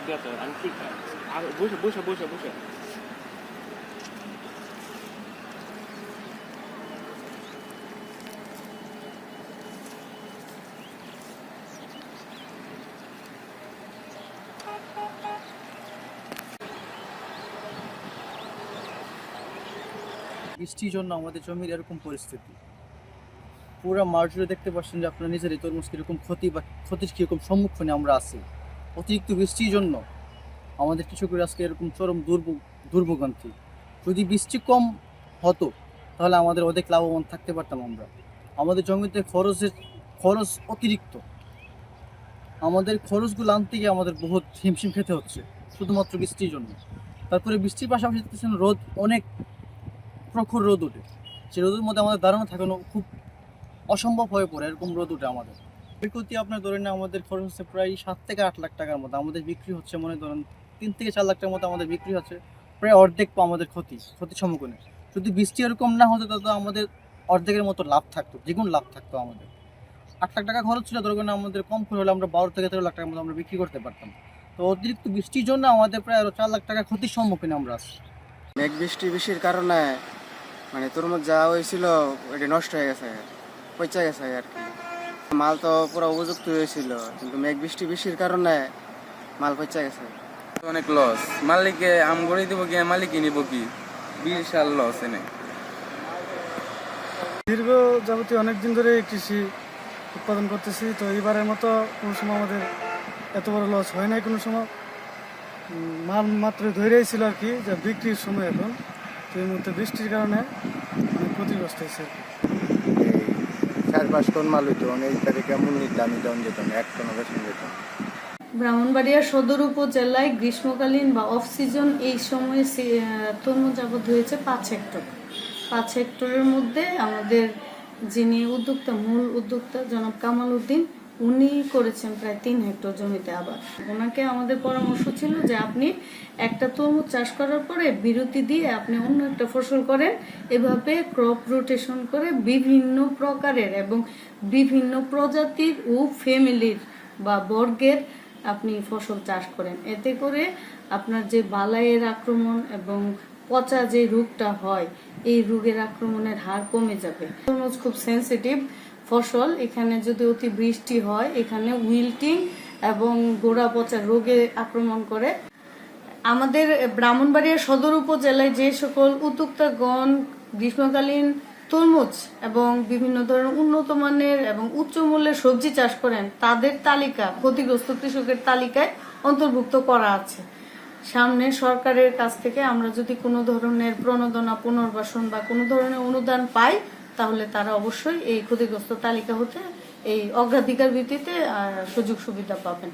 ঠিক আছে আমি ঠিক আর বসে বসে বসে বসে বৃষ্টির জন্য আমাদের জমির এরকম পরিস্থিতি। পুরো মাঠ জুড়ে দেখতে পাচ্ছেন যে আপনারা নিজেরই তরমুজ কীরকম ক্ষতির কীরকম সম্মুখীনে আমরা আছি। অতিরিক্ত বৃষ্টির জন্য আমাদের কৃষকের আজকে এরকম চরম দুর্ভোগান্তি। যদি বৃষ্টি কম হতো তাহলে আমাদের অধিক লাভবান থাকতে পারতাম আমরা। আমাদের জমিতে খরচ অতিরিক্ত, আমাদের খরচগুলো আনতে গিয়ে আমাদের বহুত হিমশিম খেতে হচ্ছে শুধুমাত্র বৃষ্টির জন্য। তারপরে বৃষ্টির পাশাপাশি দেখতেছেন রোদ, অনেক প্রখর রোদ ওঠে। সেই রোদের মধ্যে আমাদের দাঁড়ানো থাকানো খুব অসম্ভব হয়ে পড়ে, এরকম রোদ ওঠে আমাদের। ক্ষয়ক্ষতি আপনার ধরেন আমাদের খরচ হচ্ছে প্রায় 7 থেকে 8 লাখ টাকার মতো, আমাদের বিক্রি হচ্ছে মনে ধরেন 3 থেকে 4 লাখ টাকার মতো আমাদের বিক্রি হচ্ছে, প্রায় অর্ধেক আমাদের ক্ষতির সম্মুখীনে। যদি বৃষ্টি এরকম না হতো তাহলে আমাদের অর্ধেকের মতো লাভ থাকতো, দ্বিগুণ লাভ থাকতো আমাদের। 8 লাখ টাকা খরচ ছিল, ধরুন আমাদের কম করে হলে আমরা 12 থেকে 13 লাখ টাকার মতো আমরা বিক্রি করতে পারতাম। তো অতিরিক্ত বৃষ্টির জন্য আমাদের প্রায় আরও 4 লাখ টাকা ক্ষতির সম্মুখীন আমরা আছি। মেঘ বৃষ্টির কারণে মানে তরমুজ যা হয়েছিল ওইটা নষ্ট হয়ে গেছে, পচে গেছে আর কি। মাল তো পুরো উপযুক্ত হয়েছিল, কিন্তু মেঘ বৃষ্টির কারণে মাল পচে গেছে। অনেক লস, মালিকে আম গড়ে দিব গিয়ে মালিকই নিব কি, বিশাল লস এনে। দীর্ঘ যাবতীয় অনেকদিন ধরে কৃষি উৎপাদন করতেছি, তো এইবারের মতো কোনো সময় আমাদের এত বড় লস হয় নাই কোনো সময়। মাল মাত্র ধরেই ছিল আর কি, যে বিক্রির সময় এখন। তো এই মুহূর্তে বৃষ্টির কারণে অনেক ক্ষতিগ্রস্ত হয়েছে আর কি। 4-5 টন মাল হইতো, অনেক তারিখে এমন দামি দাম যেত না, 1 টন বেশি যেত। ব্রাহ্মণবাড়িয়া সদর উপজেলায় গ্রীষ্মকালীন বা অফ সিজন এই সময়ে তরমুজ আবাদ হয়েছে 5 হেক্টর। 5 হেক্টরের মধ্যে আমাদের যিনি মূল উদ্যোক্তা জনাব কামাল উদ্দিন, উনি করেছেন প্রায় 3 হেক্টর জমিতে আবাদ। ওনাকে আমাদের পরামর্শ ছিল যে আপনি একটা তরমুজ চাষ করার পরে বিরতি দিয়ে আপনি অন্য একটা ফসল করেন, এভাবে ক্রপ রোটেশন করে বিভিন্ন প্রকারের এবং বিভিন্ন প্রজাতির ও ফ্যামিলির বা বর্গের আপনি ফসল চাষ করেন। এতে করে আপনার যে বালাইয়ের আক্রমণ এবং পচা যে রোগটা হয়, এই রোগের আক্রমণের হার কমে যাবে। তরমুজ খুব সেন্সিটিভ ফসল, এখানে যদি অতি বৃষ্টি হয় এখানে উইল্টিং এবং গোড়া পচা রোগে আক্রমণ করে। আমাদের ব্রাহ্মণবাড়িয়া সদর উপজেলায় যে সকল উদ্যোক্তাগণ গ্রীষ্মকালীন তরমুজ এবং বিভিন্ন ধরনের উন্নত মানের এবং উচ্চ মূল্যের সবজি চাষ করেন, তাদের তালিকা ক্ষতিগ্রস্ত কৃষকের তালিকায় অন্তর্ভুক্ত করা আছে। সামনে সরকারের কাছ থেকে আমরা যদি কোনো ধরনের প্রণোদনা, পুনর্বাসন বা কোনো ধরনের অনুদান পাই, তাহলে তারা অবশ্যই এই ক্ষতিগ্রস্ত তালিকা হতে এই অগ্রাধিকার ভিত্তিতে সুযোগ সুবিধা পাবেন।